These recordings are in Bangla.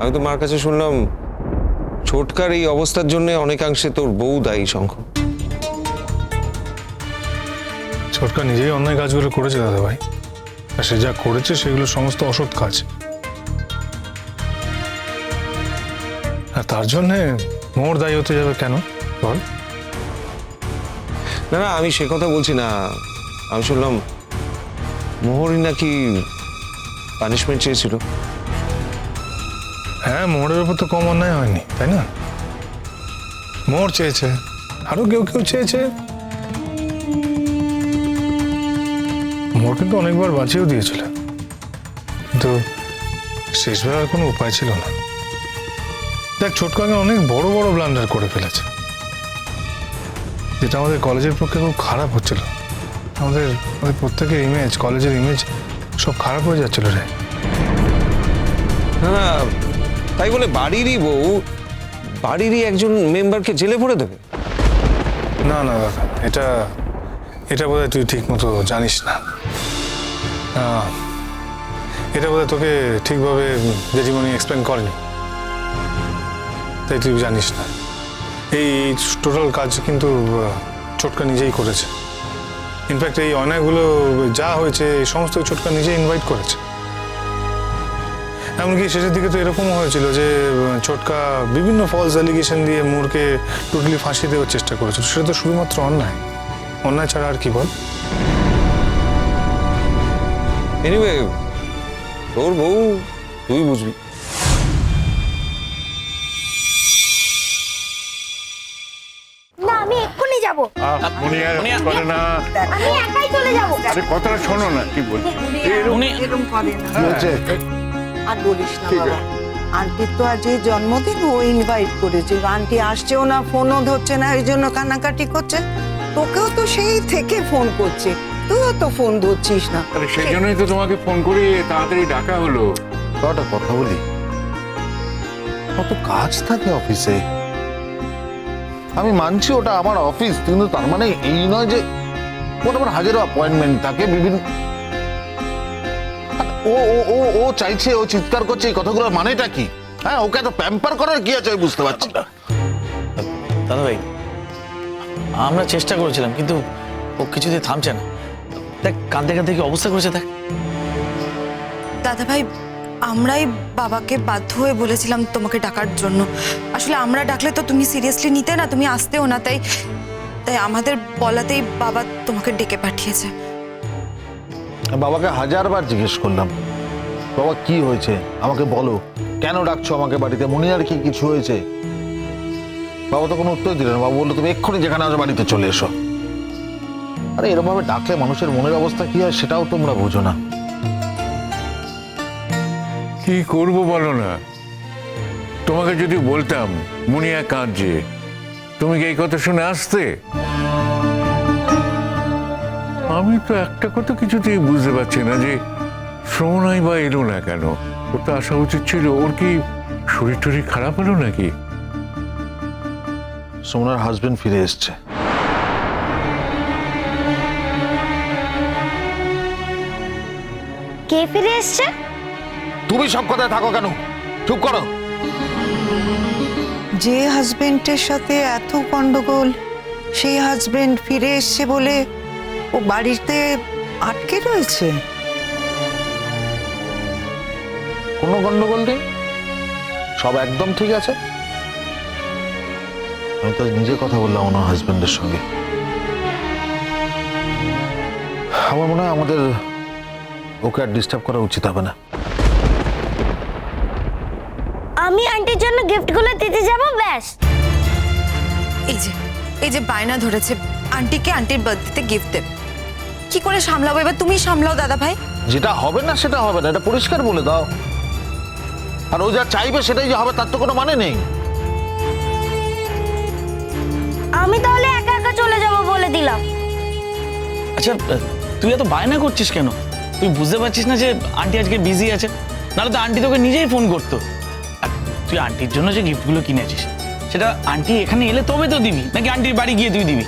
আমি তো মার কাছে শুনলাম ছোটকার এই অবস্থার জন্য অনেকাংশে তোর বউ দায়ী শঙ্খ। ছোটকা নিজেই অন্যায় কাজগুলো করেছে দাদা ভাই, আর সে যা করেছে সেগুলো সমস্ত অসৎ কাজ, আর তার জন্যে মোর দায়ী হতে যাবে কেন বল? না না, আমি সে কথা বলছি না। আমি শুনলাম মোহরই নাকি পানিশমেন্ট চেয়েছিল। হ্যাঁ, মোড়ের উপর তো কম অন্যায় হয়নি, তাই না? মোড় চেয়েছে, আরো কেউ কেউ চেয়েছে। মোড় কিন্তু অনেকবার বাঁচিয়েও দিয়েছিল, কিন্তু শেষবার আর কোনো উপায় ছিল না। দেখ, ছোটকাকে অনেক বড় বড় ব্লান্ডার করে ফেলেছে, যেটা আমাদের কলেজের পক্ষে খুব খারাপ হচ্ছিল। আমাদের আমাদের প্রত্যেকের ইমেজ, কলেজের ইমেজ সব খারাপ হয়ে যাচ্ছিল রে। না না, তাই বলে বাড়িরই বউ বাড়িরই একজন মেম্বারকে জেলে ভরে দেবে? না না দাদা, এটা এটা বোধহয় তুই ঠিক মতো জানিস না। এটা বোধহয় তোকে ঠিকভাবে জেঠিমণি এক্সপ্লেন করেনি, তাই তুই জানিস না। এই টোটাল কাজ কিন্তু ছোটকা নিজেই করেছে। ইনফ্যাক্ট এই অন্যায়গুলো যা হয়েছে এই সমস্ত ছোটকা নিজেই ইনভাইট করেছে। এমনকি শেষের দিকে তো এরকমও হয়েছিল যে ছোটকা বিভিন্ন ফলস অ্যালিগেশন দিয়ে মোরকে টোটালি ফাঁসি দেওয়ার চেষ্টা করেছিল। সেটা তো শুধুমাত্র অন্যায়, অন্যায় ছাড়া আর কি বল? এনিওয়ে, তোর বউ তুই বুঝবি। না, আমি এক্ষুনি যাব। করে না, আমি একাই চলে যাব। আরে কথাটা শোনো না কি বলছি। এরকম করে না। আর বলিস না বাবা, আন্টির তো আজ এই জন্মদিন, ও ইনভাইট করেছিল। আন্টি আসছেও না, ফোনও ধরছে না, এই জন্য কান্নাকাটি করছে। তোকেও তো সেই থেকে ফোন করছে, তুইও তো ফোন ধরছিস না। আরে সেই জন্যই তো তোমাকে ফোন করে তাড়াতাড়ি ডাকা হলো। একটা কথা বলি, কত কাজ থাকে অফিসে। আমি মানছি ওটা আমার অফিস, কিন্তু তার মানে এই নয় যে ওর আবার হাজারো অ্যাপয়েন্টমেন্ট থাকে বিভিন্ন। ও ও ও ও চাইছে, ও চিৎকার করছে, এই কথাগুলোর মানেটা কি? হ্যাঁ, ওকে এত প্যাম্পার করার কি আছে আমি বুঝতে পারছি না। দাদা ভাই, আমরা চেষ্টা করেছিলাম, কিন্তু ও কিছুতেই থামছে না। দেখ, কাঁদতে কাঁদতে কি অবস্থা করেছে দেখ। দাদা ভাই, আমরাই বাবাকে বাধ্য হয়ে বলেছিলাম তোমাকে ডাকার জন্য। আসলে আমরা ডাকলে তো তুমি সিরিয়াসলি নিতে না, তুমি আসতেও না, তাই তাই আমাদের বলাতেই বাবা তোমাকে ডেকে পাঠিয়েছে। বাবাকে হাজারবার জিজ্ঞেস করলাম, বাবা কি হয়েছে আমাকে বলো, কেন ডাকছো আমাকে বাড়িতে, মুনিয়ার কি কিছু হয়েছে? বাবা তো কোনো উত্তর দিল না। বাবা বললো তুমি এক্ষুনি যেখানে আসো বাড়িতে চলে এসো। আরে এরকম ভাবে ডাকলে মানুষের মনের অবস্থা কি হয় সেটাও তোমরা বুঝো না। কি করবো বলো না? তোমাকে যদি বলতাম মুনিয়া কাঁদছে, তুমি কি এই কথা শুনে আসতে? আমি তো একটা কথা কিছুতেই বুঝতে পারছি না যে শ্রমণাই বা এলো না কেন। ওর তো আসা উচিত ছিল। ওর কি শরীর টরীর খারাপ হলো নাকি? সোমনার হাজবেন্ড ফিরে এসছে। কে ফিরে এসছে? তুমি সব কথায় থাকো কেন? চুপ করো। যে হাজবেন্ডের সাথে এত গন্ডগোল, সেই হাজবেন্ড ফিরে এসছে বলে ও বাড়িতে আটকে রয়েছে? কোনো গন্ডগোল নেই, সব একদম ঠিক আছে। আমি তো নিজে কথা বললাম ওনার হাজবেন্ডের সঙ্গে। আমার মনে হয় আমাদের ওকে আর ডিস্টার্ব করা উচিত হবে না। আমি আন্টির জন্য গিফটগুলো দিতে যাব, ব্যাস। এই যে বায়না ধরেছে আন্টিকে আন্টির বার্থডেতে গিফট দেবে। কি করে সামলাবো এবার? তুমি সামলাও দাদা ভাই। যেটা হবে না সেটা হবে না, এটা পরিষ্কার বলে দাও। আর ও যা চাইবে সেটাই যে হবে তার তো কোনো মানে নেই। আমি তাহলে একা একা চলে যাব বলে দিলাম। আচ্ছা, তুই এত বায়না করছিস কেন? তুই বুঝতে পারছিস না যে আন্টি আজকে বিজি আছে? নাহলে তো আন্টি তোকে নিজেই ফোন করতো। আর তুই আন্টির জন্য যে গিফটগুলো কিনেছিস সেটা আন্টি এখানে এলে তবে তো দিবি, নাকি আন্টির বাড়ি গিয়ে তুই দিবি?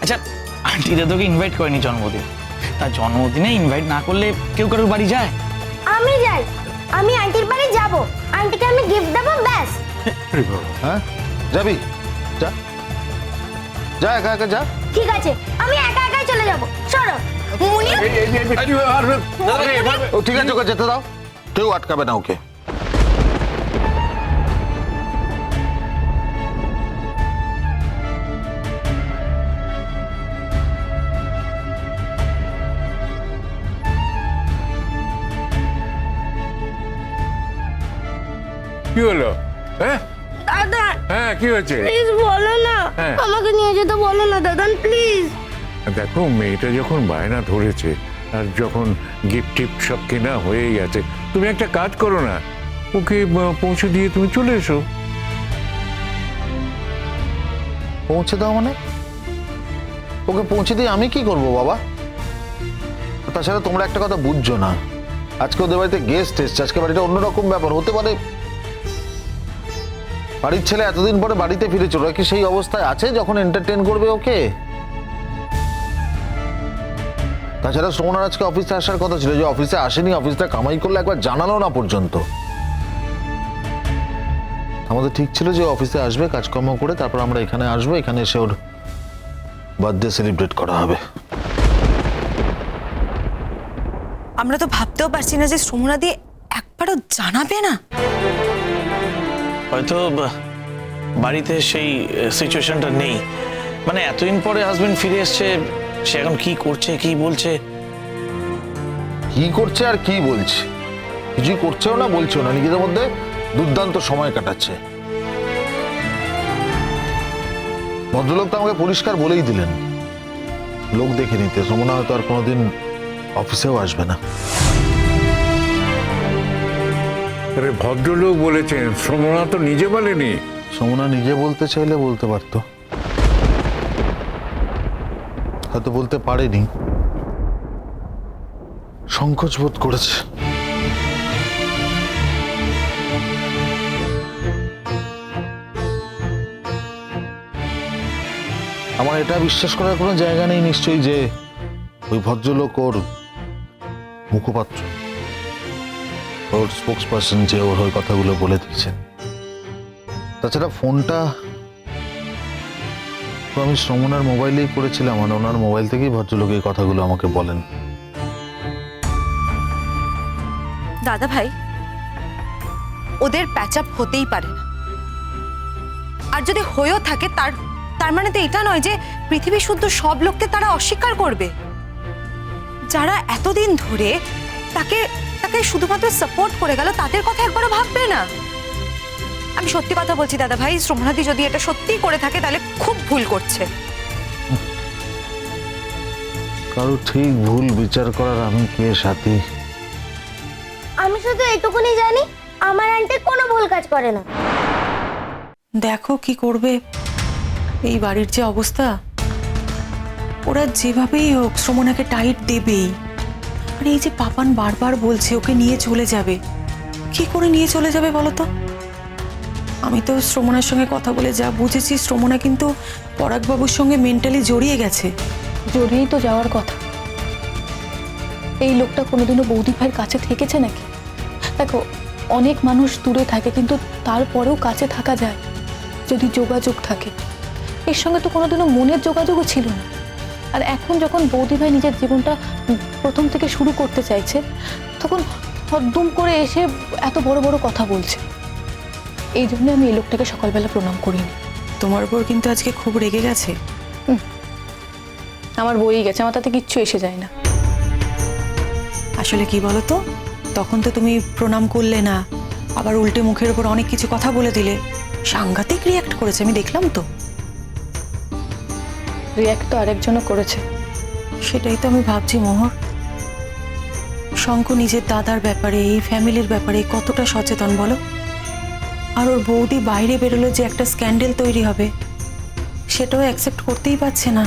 আচ্ছা, আন্টিরা তোকে ইনভাইট করেনি জন্মদিন, তার জন্মদিনে ইনভাইট না করলে কেউ কারোর বাড়ি যায়? আমি যাই। আমি আন্টির বাড়ি যাব, আন্টিকে আমি গিফট দেবো, ব্যাস। আরে বাবা, হ্যাঁ যাবি? যা যা, একা একা যা। ঠিক আছে, আমি একা একাই চলে যাব। সরো মুনিয়া। ও ঠিক আছে, ওকে যেতে দাও, কেউ আটকাবে না ওকে। কি হলো? হ্যাঁ দাদা হ্যাঁ, কি হয়েছে? প্লিজ বলো না, হ্যাঁ। আমাকে নিয়ে যেতে বলো না দাদা, প্লিজ। দেখো, মেয়েটা যখন বায়না ধরেছে আর যখন গিফট টিফট সব কেনা হয়ে গেছে, তুমি একটা কাজ করো না, ওকে পৌঁছে দিয়ে তুমি চলে এসো। পৌঁছে দাও মানে? ওকে পৌঁছে দিয়ে আমি কি করব বাবা? তাছাড়া তোমরা একটা কথা বুঝছো না, আজকে ওদের বাড়িতে গেস্ট এসছে, আজকে বাড়িটা অন্যরকম ব্যাপার হতে পারে। বাড়ির ছেলে এতদিন পরে বাড়িতে ফিরেছে, ওরা কি সেই অবস্থায় আছে যখন এন্টারটেইন করবে ওকে? তাছাড়া সোমনার আজকে অফিসে আসার কথা ছিল, যে অফিসে আসেনি, অফিসটা কামাই করলে একবার জানালো না পর্যন্ত। আমাদের ঠিক ছিল যে অফিসে আসবে, কাজকর্ম করে তারপর আমরা এখানে আসবো, এখানে এসে ওর বার্থডে সেলিব্রেট করা হবে। আমরা তো ভাবতেও পারছি না যে শ্রমণাদি একবারও জানাবে না। হয়তো বাড়িতে সেই সিচুয়েশনটা নেই, মানে এতদিন পরে হাজবেন্ড ফিরে এসছে, সে এখন কি করছে কি বলছে। কি করছে আর কি বলছে? কিছুই করছেও না, বলছেও না, নিজেদের মধ্যে দুর্দান্ত সময় কাটাচ্ছে। ভদ্রলোক তো আমাকে পরিষ্কার বলেই দিলেন, লোক দেখে নিতে, সমনা হয়তো আর কোনোদিন অফিসেও আসবে না। আরে ভদ্রলোক বলেছেন, শ্রমণা তো নিজে বলেনি। সমনা নিজে বলতে চাইলে বলতে পারতো, হয়তো বলতে পারেনি, সংকোচ বোধ করেছে। আমার এটা বিশ্বাস করার কোনো জায়গা নেই নিশ্চয়ই যে ওই ভদ্রলোক ওর মুখপাত্র, ওর স্পোক্স পার্সন, যে ওর ওই কথাগুলো বলে দিচ্ছেন। তাছাড়া ফোনটা তো আমি শ্রমণার মোবাইলেই করেছিলাম, আর ওনার মোবাইল থেকেই ভদ্রলোক এই কথাগুলো আমাকে বলেন। দাদা ভাই, ওদের প্যাচ আপ হতেই পারে না, আর যদি হয়েও থাকে তার মানে তো এটা নয় যে পৃথিবী শুদ্ধ সব লোককে তারা অস্বীকার করবে। যারা এতদিন ধরে তাকে শুধুমাত্র সাপোর্ট করে গেল, তাদের কথা একবারও ভাববে না। আমি সত্যি কথা বলছি দাদা ভাই, শ্রমণাদি যদি এটা সত্যি করে থাকে তাহলে খুব ভুল করছে। কারো ঠিক ভুল বিচার করার আমি কে সাথী? আমি শুধু এইটুকুনি জানি, আমার আন্টি কোনো ভুল কাজ করে না। দেখো কি করবে, এই বাড়ির যে অবস্থা, ওরা যেভাবেই হোক শ্রমণাকে টাইট দেবেই। আর এই যে পাপান বারবার বলছে ওকে নিয়ে চলে যাবে, কি করে নিয়ে চলে যাবে বলো তো? আমি তো শ্রমণার সঙ্গে কথা বলে যা বুঝেছি, শ্রমণা কিন্তু পরাগবাবুর সঙ্গে মেন্টালি জড়িয়ে গেছে। জড়িয়েই তো যাওয়ার কথা। এই লোকটা কোনোদিনও বৌদি ভাইয়ের কাছে থেকেছে নাকি? দেখো, অনেক মানুষ দূরে থাকে, কিন্তু তারপরেও কাছে থাকা যায় যদি যোগাযোগ থাকে। এর সঙ্গে তো কোনোদিনও মনের যোগাযোগও ছিল না। আর এখন যখন বৌদি ভাই নিজের জীবনটা প্রথম থেকে শুরু করতে চাইছে, তখন হদ্দুম করে এসে এত বড় বড় কথা বলছে। এই জন্য আমি এই লোকটাকে সকালবেলা প্রণাম করিনি। তোমার উপর কিন্তু আজকে খুব রেগে গেছে। আমার বই গেছে, আমার তাতে কিচ্ছু এসে যায় না। আসলে কি বলো তো, তখন তো তুমি প্রণাম করলে না, আবার উল্টে মুখের উপর অনেক কিছু কথা বলে দিলে। সাংঘাতিক রিয়াক্ট করেছে, আমি দেখলাম তো। রিয়াক্ট তো আরেকজনও করেছে। সেটাই তো আমি ভাবছি মোহর, শঙ্খ নিজের দাদার ব্যাপারে, এই ফ্যামিলির ব্যাপারে কতটা সচেতন বলো? আর ওর বৌদি বাইরে বেরোলো যে একটা স্ক্যান্ডেল তৈরি হবে, সেটাও অ্যাকসেপ্ট করতেই পারছে না।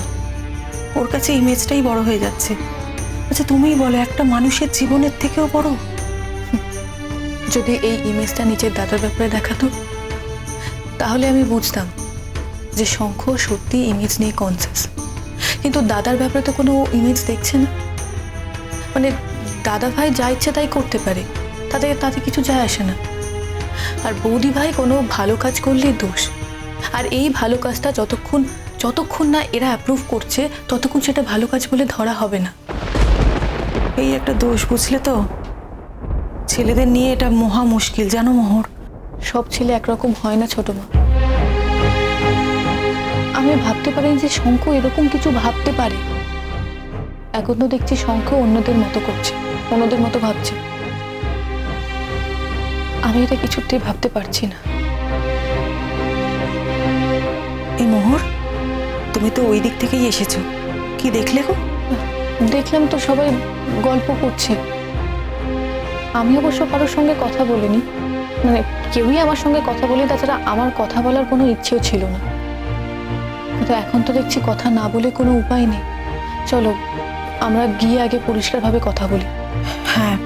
ওর কাছে ইমেজটাই বড় হয়ে যাচ্ছে। আচ্ছা তুমিই বলো, একটা মানুষের জীবনের থেকেও বড়? যদি এই ইমেজটা নিজের দাদার ব্যাপারে দেখাতো, তাহলে আমি বুঝতাম যে শঙ্খ সত্যি ইমেজ নিয়ে কনসিয়াস। কিন্তু দাদার ব্যাপারে তো কোনো ইমেজ দেখছে না। মানে দাদা ভাই যা ইচ্ছে তাই করতে পারে, তাতে কিছু যায় আসে না। আর বৌদি ভাই কোনো ভালো কাজ করলেই দোষ, আর এই ভালো কাজটা যতক্ষণ না এরা অ্যাপ্রুভ করছে ততক্ষণ সেটা ভালো কাজ বলে ধরা হবে না। এই একটা দোষ, বুঝলে তো? ছেলেদের নিয়ে এটা মহা মুশকিল, জানো মোহর। সব ছেলে একরকম হয় না ছোট মা। আমি ভাবতে পারি যে শঙ্খ এরকম কিছু ভাবতে পারে। এখন তো দেখছি শঙ্খ অন্যদের মতো করছে, অন্যদের মতো ভাবছে। আমি এটা কিছুতেই ভাবতে পারছি না। এই মোহর, তুমি তো ওই দিক থেকেই এসেছো, কি দেখলে গো? দেখলাম তো সবাই গল্প করছে। আমি অবশ্য কারোর সঙ্গে কথা বলিনি, মানে কেউই আমার সঙ্গে কথা বলি, তাছাড়া আমার কথা বলার কোনো ইচ্ছেও ছিল না। কিন্তু এখন তো দেখছি কথা না বলে কোনো উপায় নেই। চলো আমরা গিয়ে আগে পরিষ্কারভাবে কথা বলি। হ্যাঁ,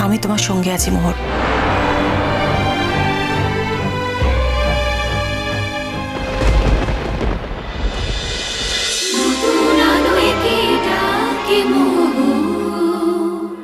আমি তোমার সঙ্গে আছি মোহর।